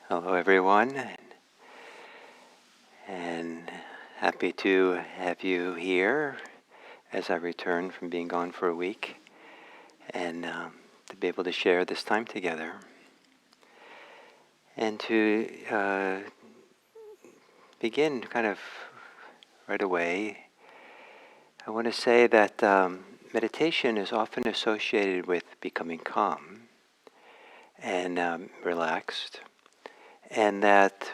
Hello everyone, and happy to have you here as I return from being gone for a week, and to be able to share this time together. And to begin kind of right away, I want to say that meditation is often associated with becoming calm and relaxed, and that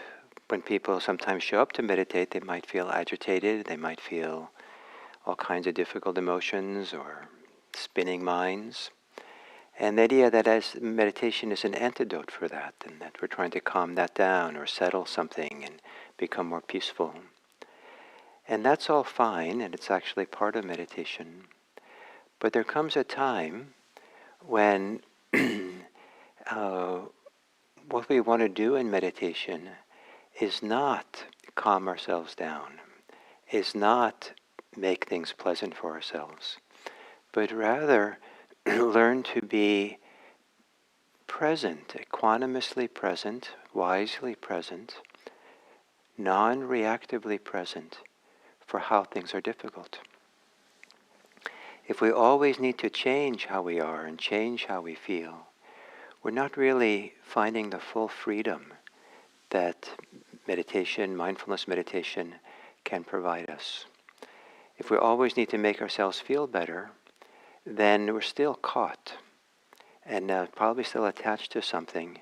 when people sometimes show up to meditate, they might feel agitated, they might feel all kinds of difficult emotions or spinning minds. And the idea that as meditation is an antidote for that, and that we're trying to calm that down or settle something and become more peaceful. And that's all fine, and it's actually part of meditation. But there comes a time when what we want to do in meditation is not calm ourselves down, is not make things pleasant for ourselves, but rather learn to be present, equanimously present, wisely present, non-reactively present for how things are difficult. If we always need to change how we are and change how we feel, we're not really finding the full freedom that meditation, mindfulness meditation, can provide us. If we always need to make ourselves feel better, then we're still caught and probably still attached to something,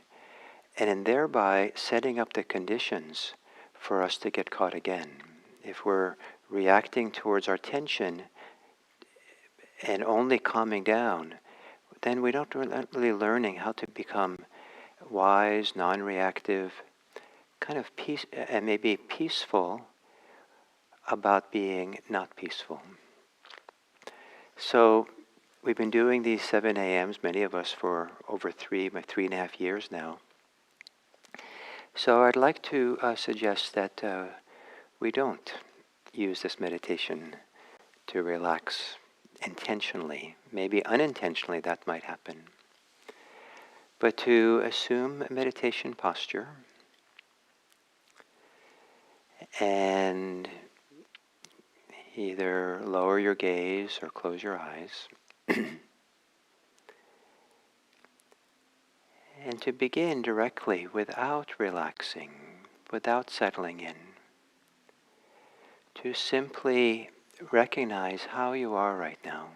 and in thereby setting up the conditions for us to get caught again. If we're reacting towards our tension and only calming down, then we don't really learning how to become wise, non-reactive, kind of peace, and maybe peaceful about being not peaceful. So we've been doing these 7 a.m.s, many of us for over 3.5 years now. So I'd like to suggest that we don't use this meditation to relax intentionally. Maybe unintentionally that might happen. But to assume a meditation posture and either lower your gaze or close your eyes. And to begin directly without relaxing, without settling in. To simply recognize how you are right now.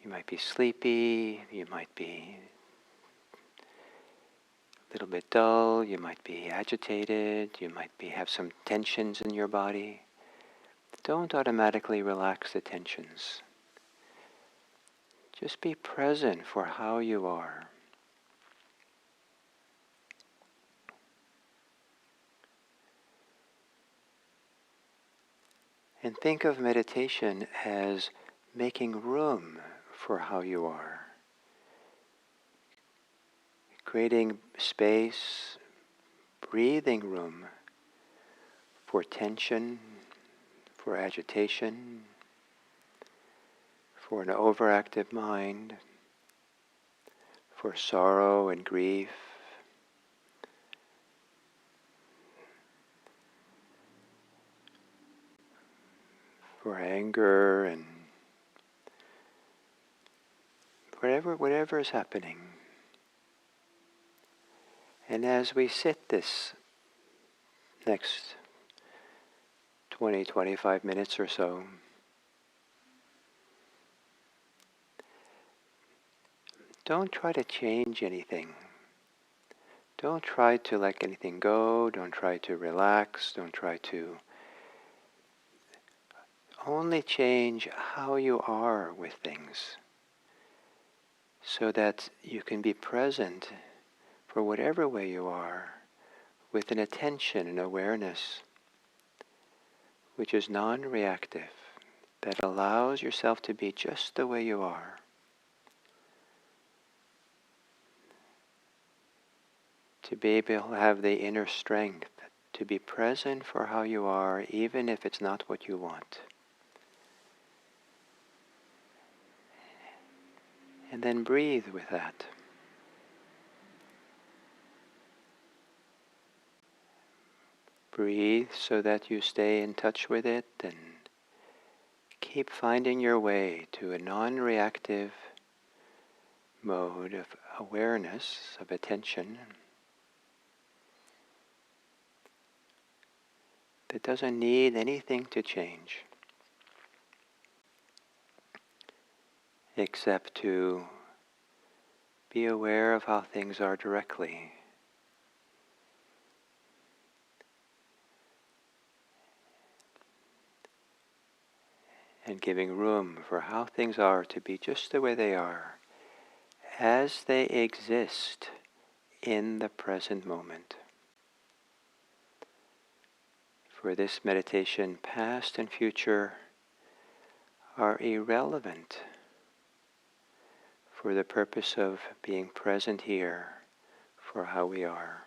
You might be sleepy, you might be a little bit dull, you might be agitated, you might have some tensions in your body. Don't automatically relax the tensions. Just be present for how you are. And think of meditation as making room for how you are. Creating space, breathing room for tension, for agitation, for an overactive mind, for sorrow and grief, for anger and whatever is happening. And as we sit this next 20, 25 minutes or so, don't try to change anything. Don't try to let anything go. Don't try to relax. Don't try to only change how you are with things so that you can be present for whatever way you are with an attention and awareness which is non-reactive, that allows yourself to be just the way you are. To be able to have the inner strength to be present for how you are, even if it's not what you want. And then breathe with that. Breathe so that you stay in touch with it and keep finding your way to a non-reactive mode of awareness, of attention, that doesn't need anything to change except to be aware of how things are directly. And giving room for how things are to be just the way they are, as they exist in the present moment. For this meditation, past and future are irrelevant for the purpose of being present here for how we are.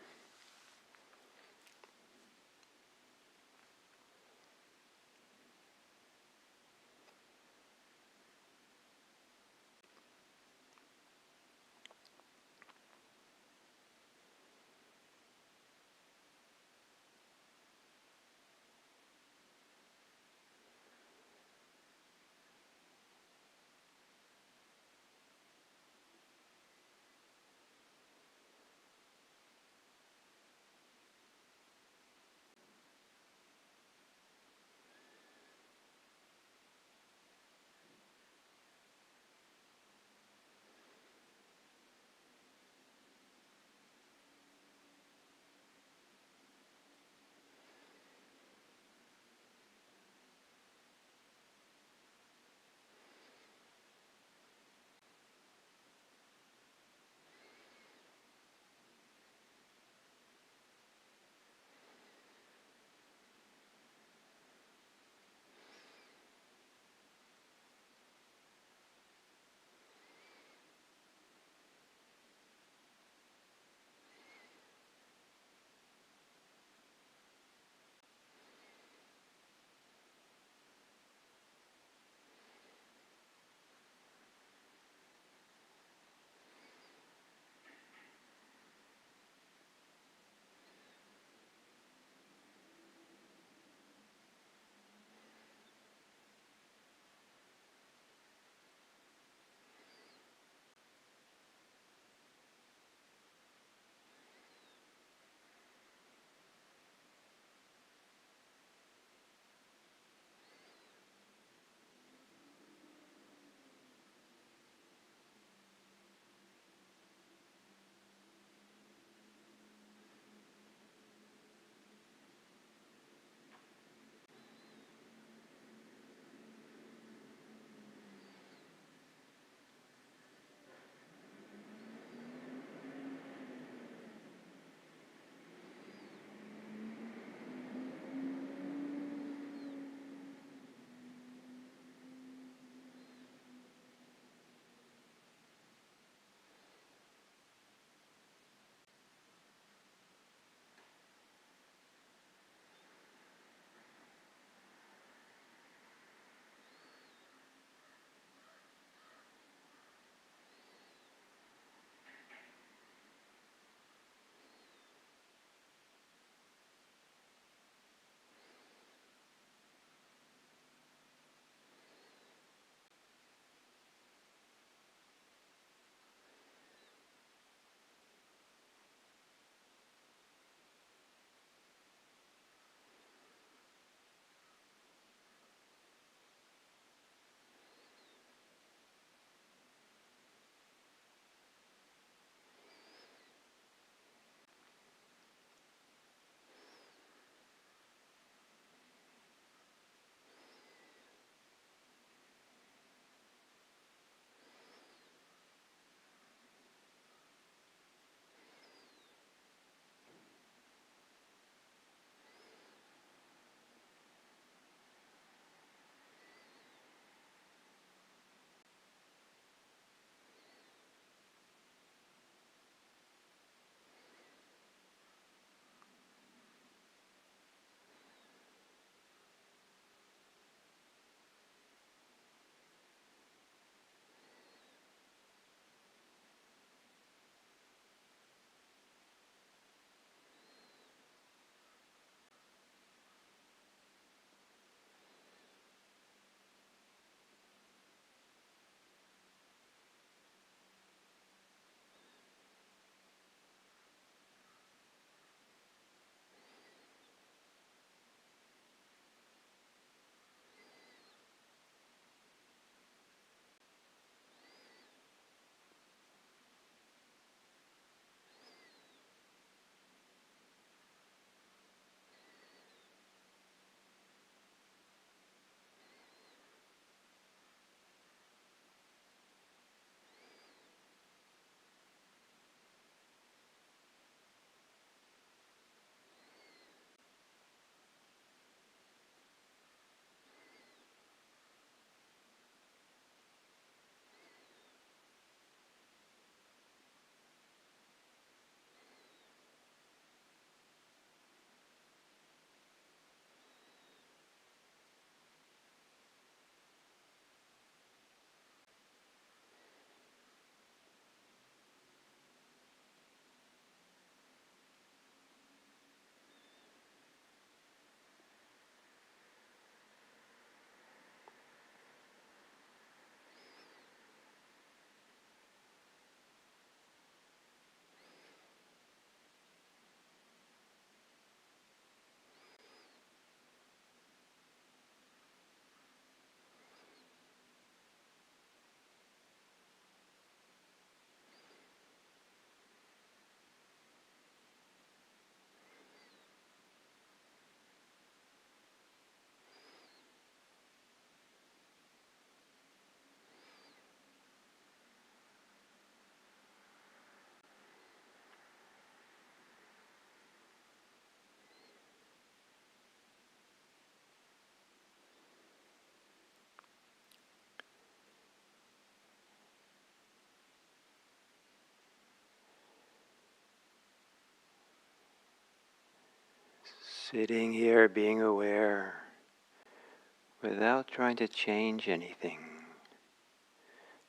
Sitting here being aware without trying to change anything,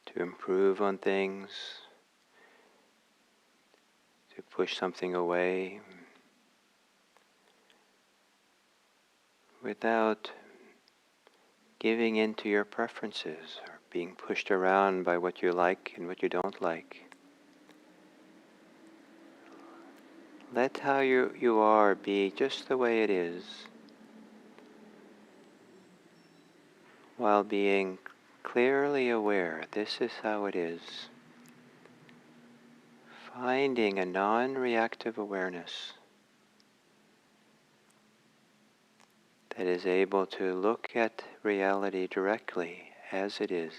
to improve on things, to push something away, without giving in to your preferences or being pushed around by what you like and what you don't like. Let how you are be just the way it is, while being clearly aware this is how it is. Finding a non-reactive awareness that is able to look at reality directly as it is.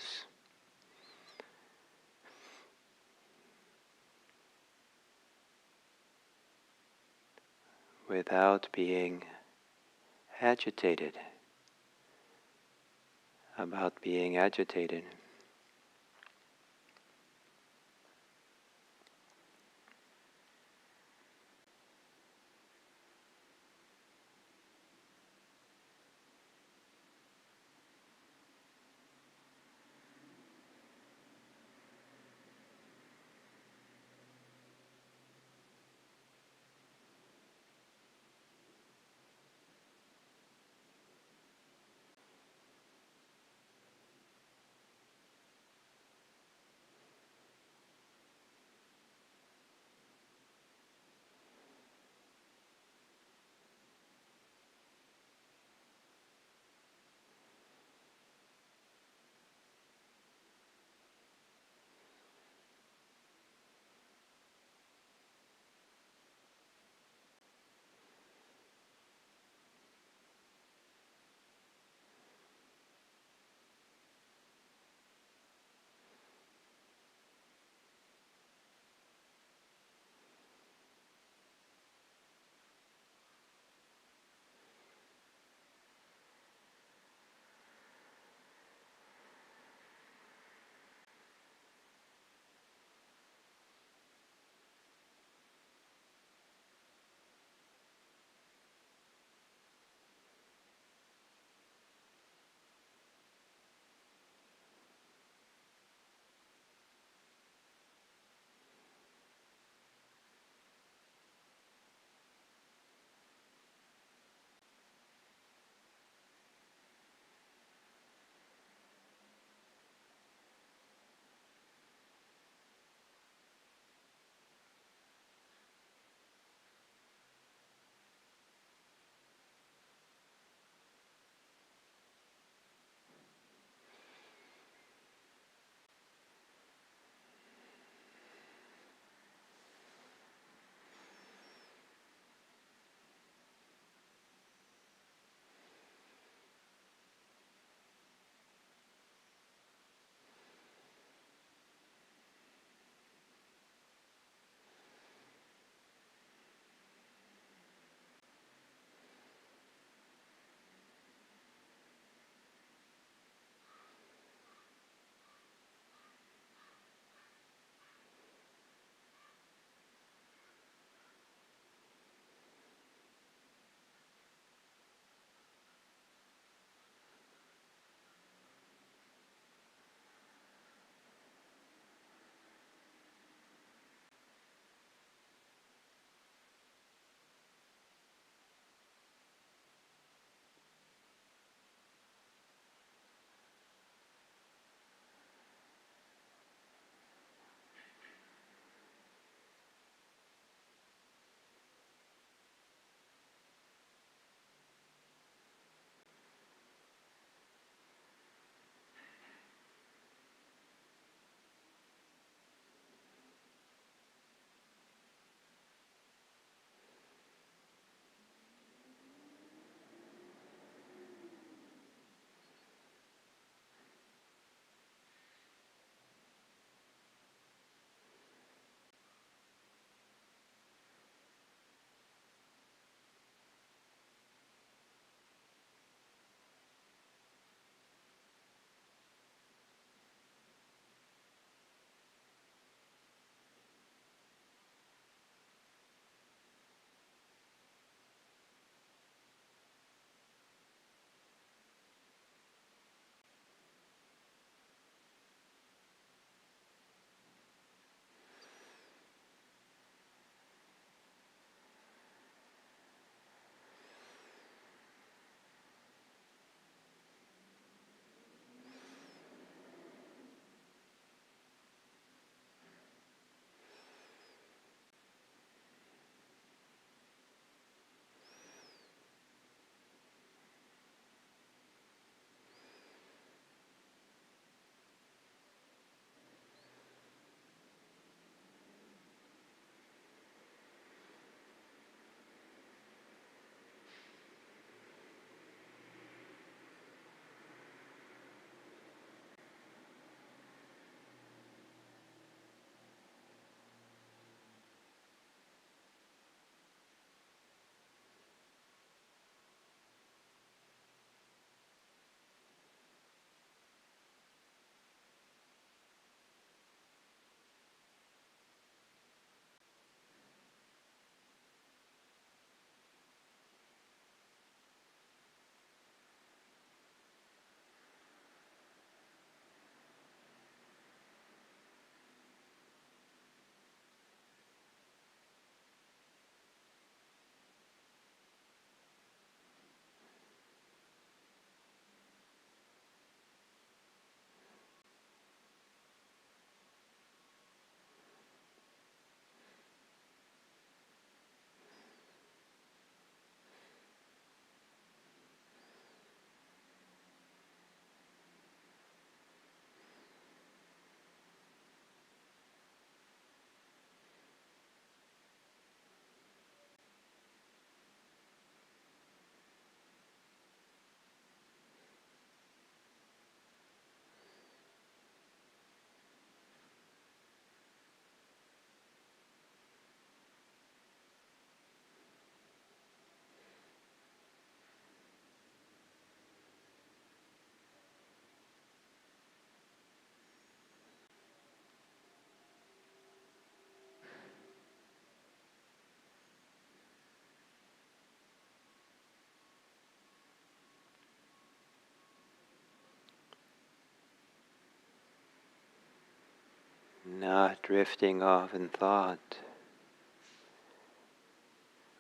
Without being agitated about being agitated. not drifting off in thought,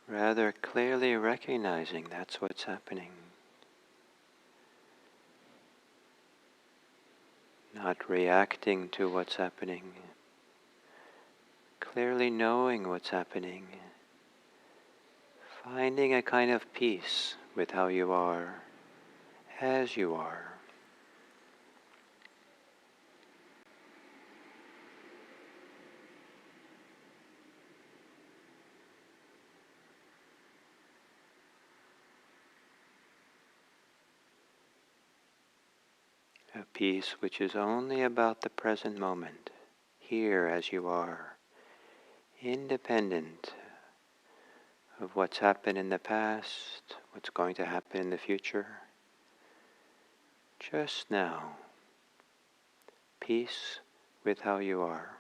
rather clearly recognizing that's what's happening. Not reacting to what's happening, clearly knowing what's happening, finding a kind of peace with how you are, as you are. A peace which is only about the present moment, here as you are, independent of what's happened in the past, what's going to happen in the future. Just now, peace with how you are.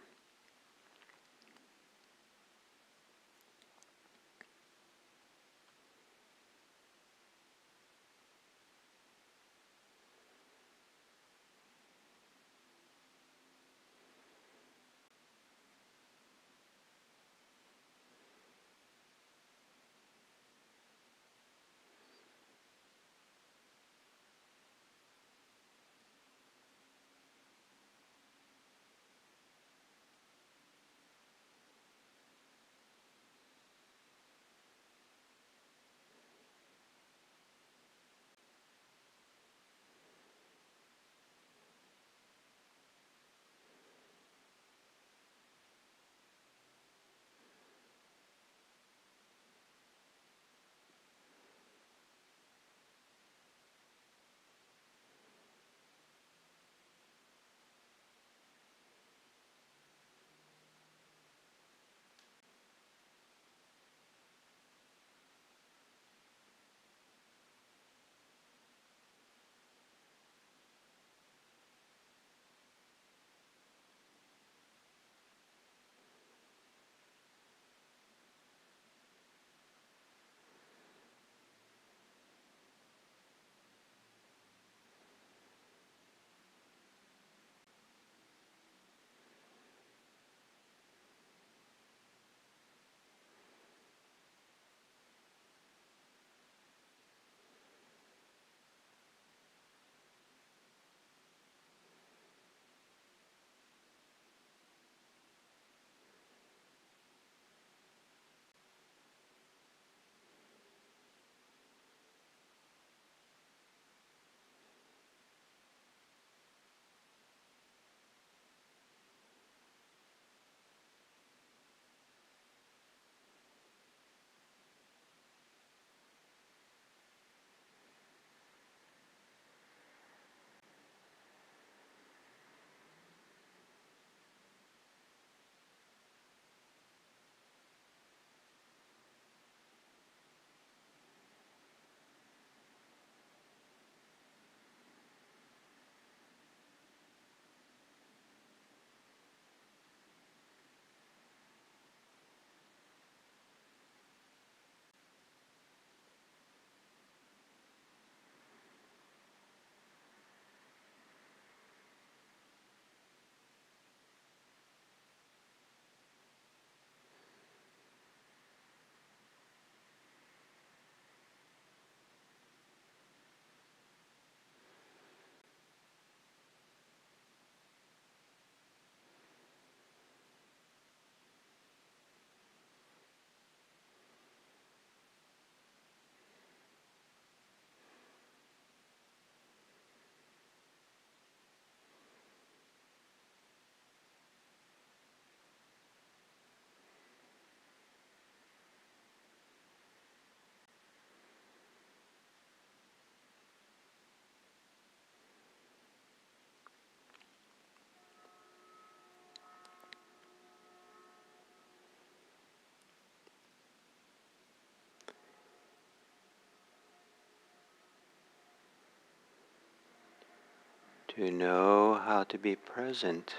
To know how to be present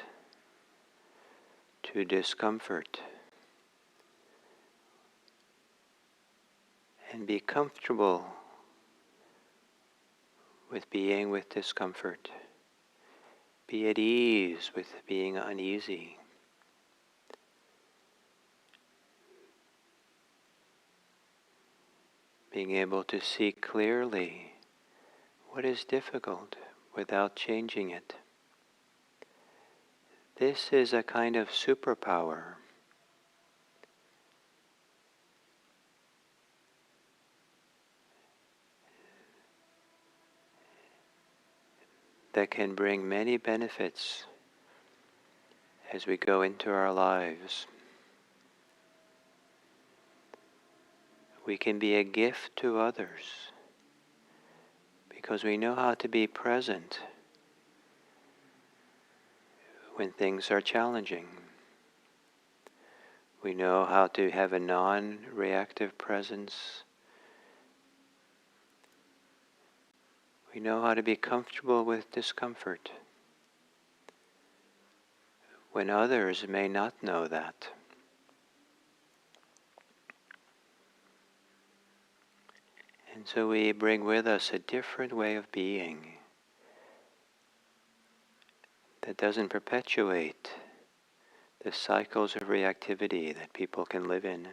to discomfort and be comfortable with being with discomfort. Be at ease with being uneasy. being able to see clearly what is difficult without changing it. This is a kind of superpower that can bring many benefits as we go into our lives. We can be a gift to others because we know how to be present when things are challenging. We know how to have a non-reactive presence. We know how to be comfortable with discomfort when others may not know that. And so we bring with us a different way of being that doesn't perpetuate the cycles of reactivity that people can live in,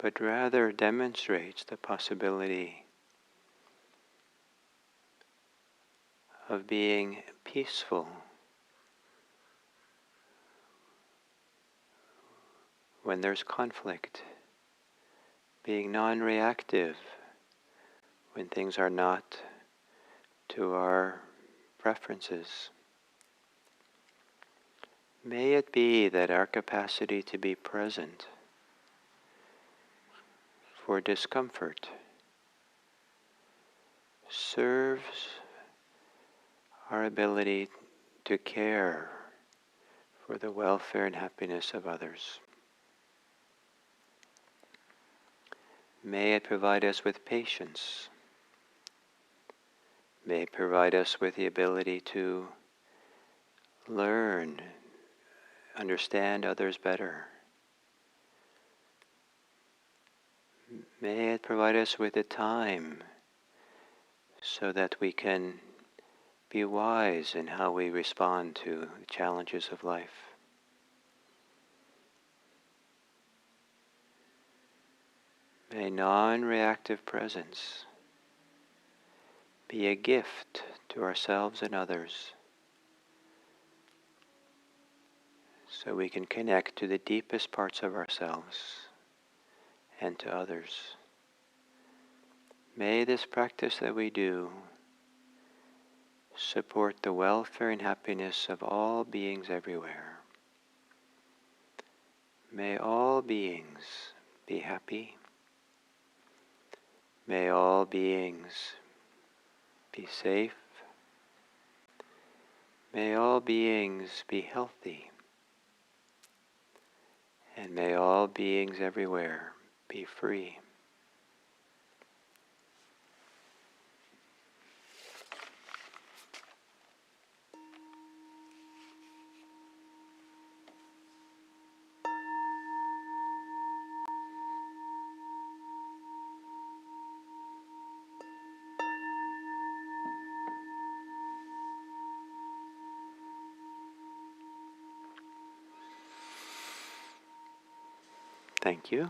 but rather demonstrates the possibility of being peaceful when there's conflict, being non-reactive when things are not to our preferences. May it be that our capacity to be present for discomfort serves our ability to care for the welfare and happiness of others. May it provide us with patience. May it provide us with the ability to learn, understand others better. May it provide us with the time so that we can be wise in how we respond to the challenges of life. May non-reactive presence be a gift to ourselves and others, so we can connect to the deepest parts of ourselves and to others. May this practice that we do support the welfare and happiness of all beings everywhere. May all beings be happy. May all beings be safe. May all beings be healthy. And may all beings everywhere be free. Thank you.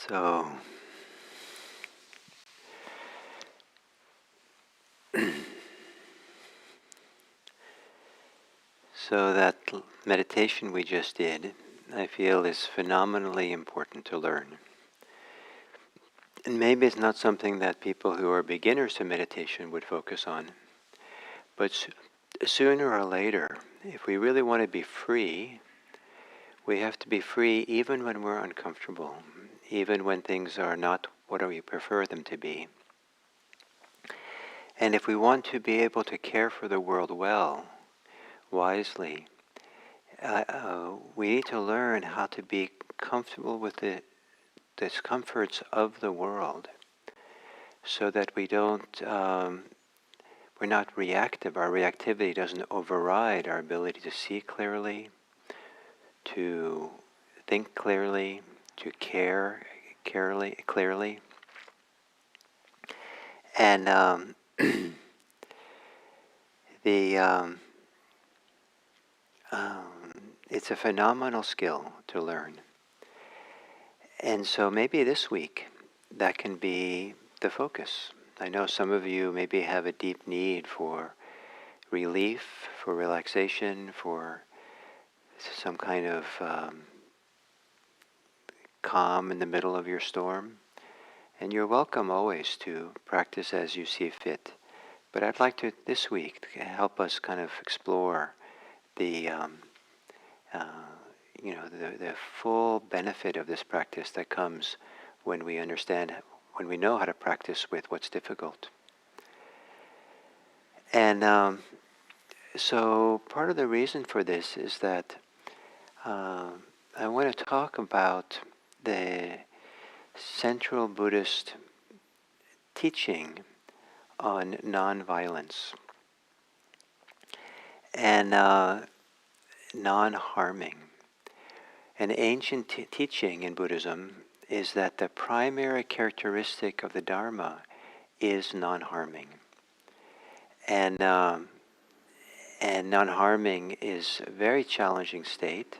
So, so that meditation we just did, I feel is phenomenally important to learn. And maybe it's not something that people who are beginners to meditation would focus on. But sooner or later, if we really want to be free, we have to be free even when we're uncomfortable, even when things are not what we prefer them to be. And if we want to be able to care for the world well, wisely, we need to learn how to be comfortable with the discomforts of the world, so that we don't, we're not reactive. Our reactivity doesn't override our ability to see clearly, to think clearly, to care clearly. And the it's a phenomenal skill to learn. And so maybe this week that can be the focus. I know some of you maybe have a deep need for relief, for relaxation, for some kind of calm in the middle of your storm. And you're welcome always to practice as you see fit. But I'd like to, this week, help us kind of explore the the full benefit of this practice that comes when we understand, when we know how to practice with what's difficult. And so part of the reason for this is that I want to talk about the central Buddhist teaching on non-violence and non-harming. An ancient teaching in Buddhism is that the primary characteristic of the Dharma is non-harming. And non-harming is a very challenging state.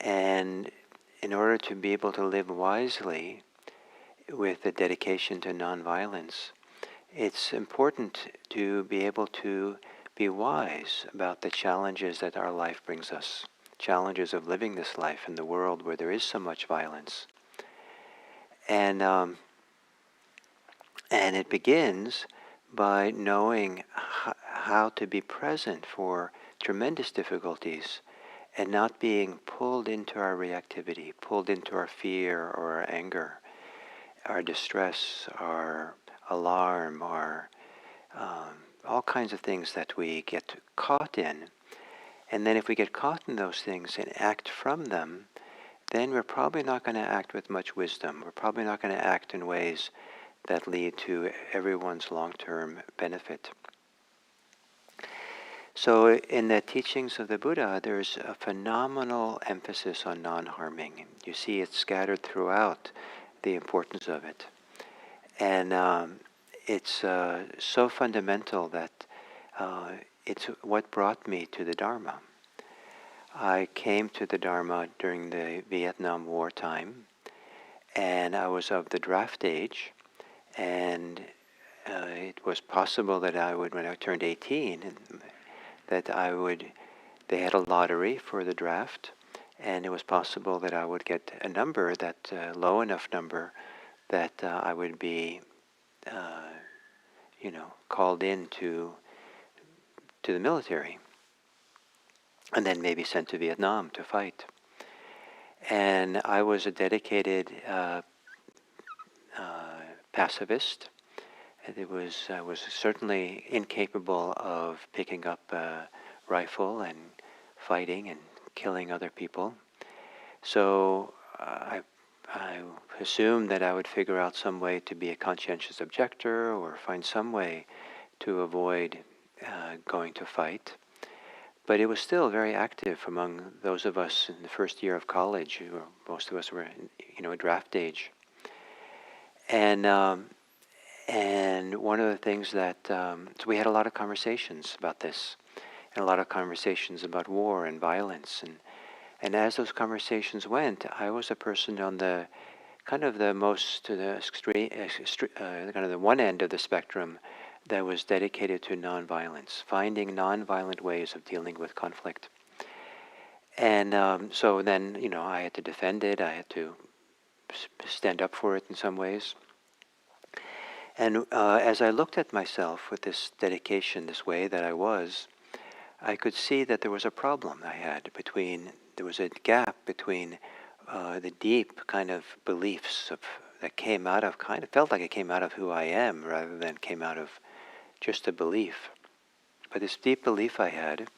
And in order to be able to live wisely with the dedication to non-violence, it's important to be able to be wise about the challenges that our life brings us. Challenges of living this life in the world where there is so much violence. And it begins by knowing how to be present for tremendous difficulties and not being pulled into our reactivity, pulled into our fear or our anger, our distress, our alarm, our all kinds of things that we get caught in. And then if we get caught in those things and act from them, then we're probably not going to act with much wisdom. We're probably not going to act in ways that lead to everyone's long-term benefit. So in the teachings of the Buddha, there's a phenomenal emphasis on non-harming. You see it scattered throughout, the importance of it. And it's so fundamental that it's what brought me to the Dharma. I came to the Dharma during the Vietnam War time, and I was of the draft age, and it was possible that I would, when I turned 18, that they had a lottery for the draft, and it was possible that I would get a number, that low enough number, that I would be, called in to the military, and then maybe sent to Vietnam to fight. And I was a dedicated pacifist. I was certainly incapable of picking up a rifle and fighting and killing other people. So I assumed that I would figure out some way to be a conscientious objector or find some way to avoid going to fight. But it was still very active among those of us in the first year of college, who most of us were, a draft age. And one of the things that, so we had a lot of conversations about this, and a lot of conversations about war and violence. And as those conversations went, I was a person on the kind of the most extreme, kind of the one end of the spectrum that was dedicated to nonviolence, finding nonviolent ways of dealing with conflict. And so then, I had to defend it. I had to stand up for it in some ways. And as I looked at myself with this dedication, this way that I was, I could see that there was a problem I had there was a gap between the deep kind of beliefs that came out of, kind of felt like it came out of who I am rather than came out of just a belief. But this deep belief I had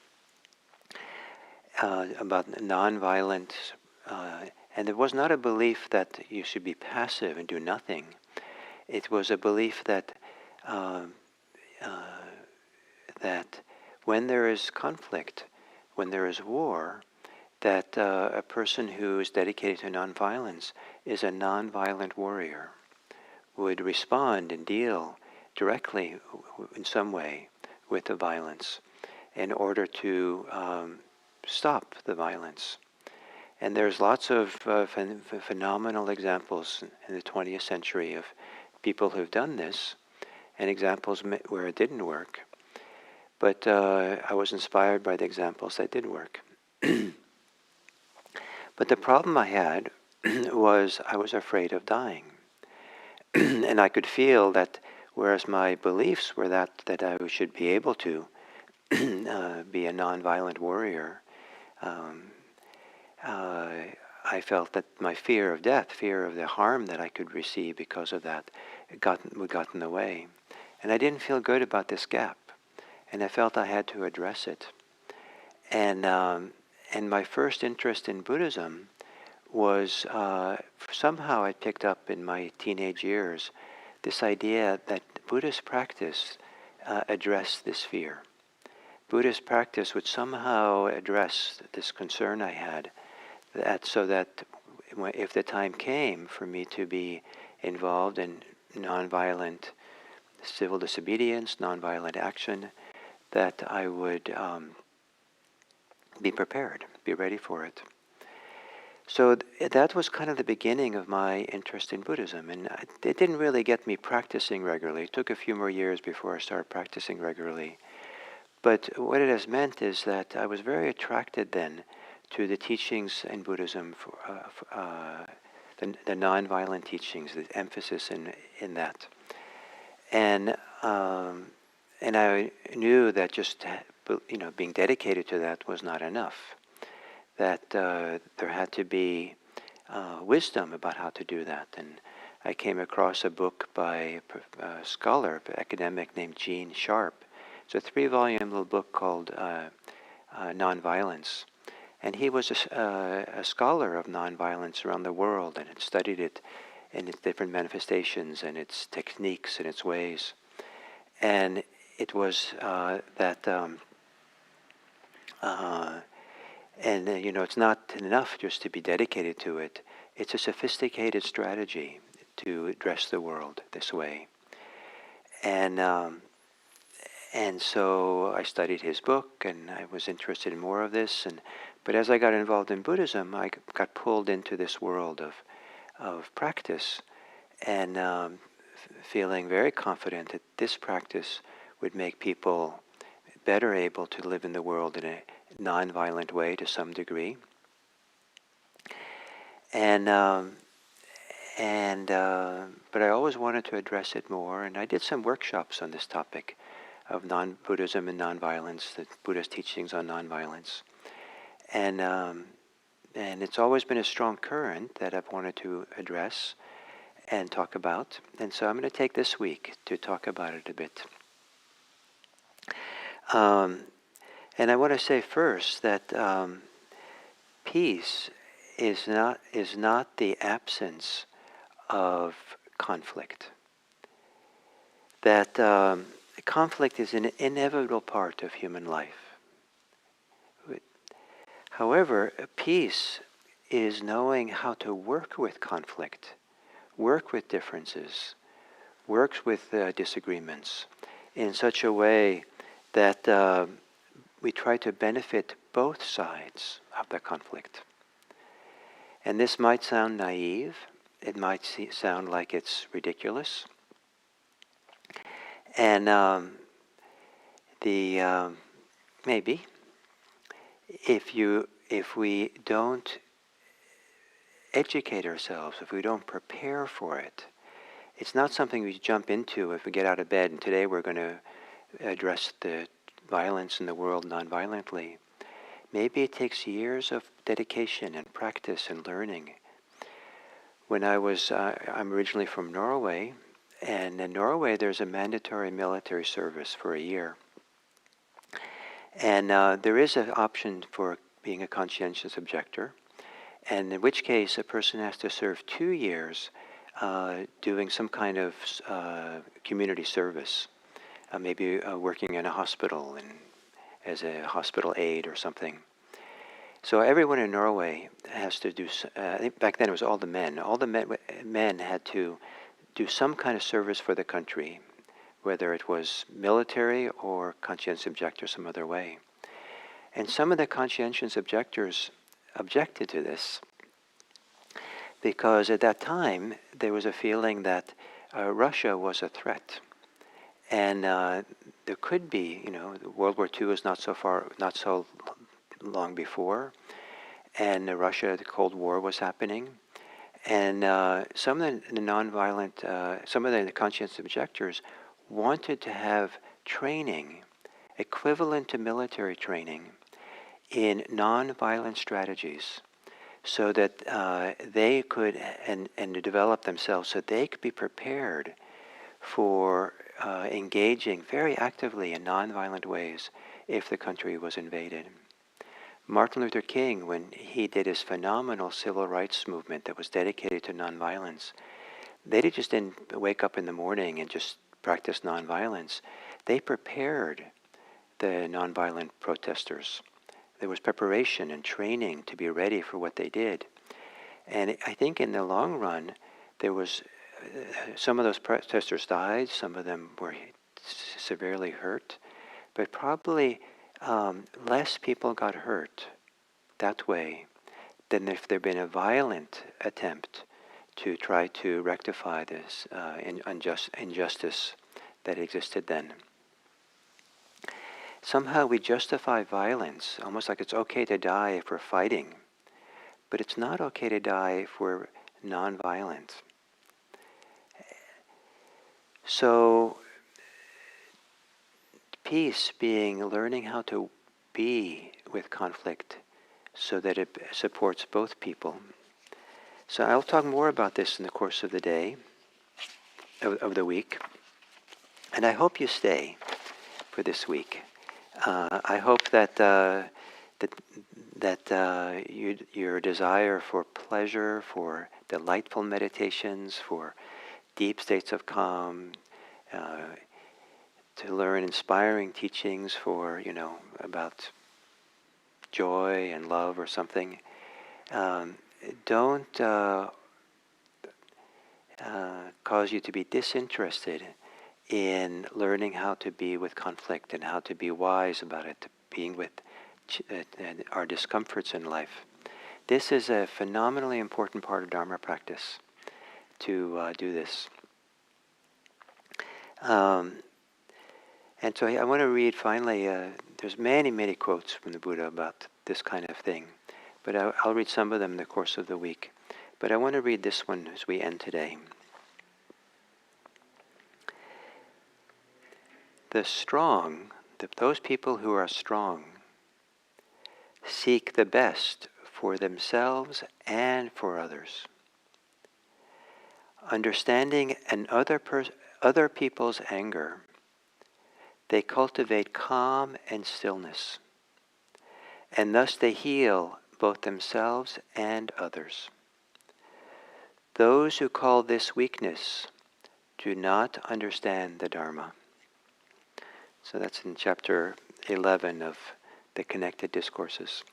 about nonviolent, and it was not a belief that you should be passive and do nothing. It was a belief that that when there is conflict, when there is war, that a person who is dedicated to nonviolence is a nonviolent warrior, would respond and deal directly in some way with the violence in order to stop the violence. And there's lots of phenomenal examples in the 20th century of people who've done this, and examples where it didn't work. But I was inspired by the examples that did work. But the problem I had was I was afraid of dying. And I could feel that whereas my beliefs were that I should be able to be a nonviolent warrior, I felt that my fear of death, fear of the harm that I could receive because of that, would got in the way. And I didn't feel good about this gap. And I felt I had to address it. And my first interest in Buddhism was somehow I picked up in my teenage years this idea that Buddhist practice addressed this fear. Buddhist practice would somehow address this concern I had, so that if the time came for me to be involved in nonviolent civil disobedience, nonviolent action, that I would be prepared, be ready for it. So that was kind of the beginning of my interest in Buddhism, and it didn't really get me practicing regularly. It took a few more years before I started practicing regularly. But what it has meant is that I was very attracted then to the teachings in Buddhism, the nonviolent teachings, the emphasis in that. And I knew that just being dedicated to that was not enough. That there had to be wisdom about how to do that. And I came across a book by a scholar, an academic named Gene Sharp. It's a 3-volume little book called Nonviolence. And he was a scholar of nonviolence around the world and had studied it in its different manifestations and its techniques and its ways. And it was it's not enough just to be dedicated to it. It's a sophisticated strategy to address the world this way. And so I studied his book, and I was interested in more of this. But as I got involved in Buddhism, I got pulled into this world of practice, and feeling very confident that this practice would make people better able to live in the world in a non-violent way to some degree. But I always wanted to address it more, and I did some workshops on this topic of Buddhism and nonviolence, the Buddhist teachings on nonviolence. And it's always been a strong current that I've wanted to address and talk about. And so I'm going to take this week to talk about it a bit. And I want to say first that peace is not the absence of conflict. That conflict is an inevitable part of human life. However, peace is knowing how to work with conflict, work with differences, work with disagreements in such a way that we try to benefit both sides of the conflict. And this might sound naive, it might sound like it's ridiculous. And maybe if we don't educate ourselves, if we don't prepare for it, it's not something we jump into if we get out of bed and today we're going to address the violence in the world non-violently. Maybe it takes years of dedication and practice and learning. When I'm originally from Norway, and in Norway there's a mandatory military service for a year. And there is an option for being a conscientious objector, and in which case a person has to serve 2 years doing some kind of community service, maybe working in a hospital and as a hospital aide or something. So everyone in Norway has to do, I think back then it was all the men. All the men had to do some kind of service for the country, whether it was military or conscientious objector some other way. And some of the conscientious objectors objected to this because at that time there was a feeling that Russia was a threat. And there could be, World War II is not so long before, and Russia, the Cold War was happening, and some of the nonviolent, some of the conscientious objectors wanted to have training equivalent to military training in nonviolent strategies, so that they could and to develop themselves, so they could be prepared for engaging very actively in nonviolent ways if the country was invaded. Martin Luther King, when he did his phenomenal civil rights movement that was dedicated to nonviolence, they just didn't wake up in the morning and just practice nonviolence. They prepared the nonviolent protesters. There was preparation and training to be ready for what they did. And I think in the long run, there was some of those protesters died, some of them were severely hurt, but probably less people got hurt that way than if there had been a violent attempt to try to rectify this injustice that existed then. Somehow we justify violence, almost like it's okay to die if we're fighting, but it's not okay to die if we're nonviolent. So, peace being learning how to be with conflict so that it supports both people. So I'll talk more about this in the course of the day, of the week, and I hope you stay for this week. I hope that your desire for pleasure, for delightful meditations, for deep states of calm, to learn inspiring teachings for, about joy and love or something, don't cause you to be disinterested in learning how to be with conflict and how to be wise about it, being with our discomforts in life. This is a phenomenally important part of Dharma practice, to do this. And so I want to read finally, there's many, many quotes from the Buddha about this kind of thing, but I'll read some of them in the course of the week. But I want to read this one as we end today. The strong, those people who are strong, seek the best for themselves and for others. Understanding other people's anger, they cultivate calm and stillness, and thus they heal both themselves and others. Those who call this weakness do not understand the Dharma. So that's in chapter 11 of the Connected Discourses.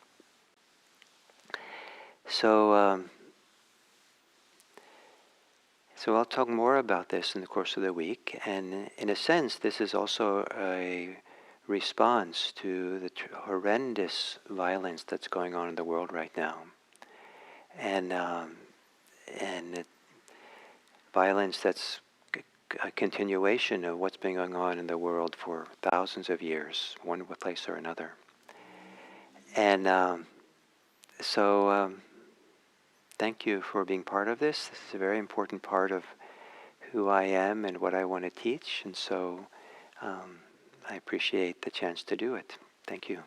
So I'll talk more about this in the course of the week, and in a sense this is also a response to the horrendous violence that's going on in the world right now. And violence that's a continuation of what's been going on in the world for thousands of years, one place or another. And so thank you for being part of this. This is a very important part of who I am and what I want to teach, and so I appreciate the chance to do it. Thank you.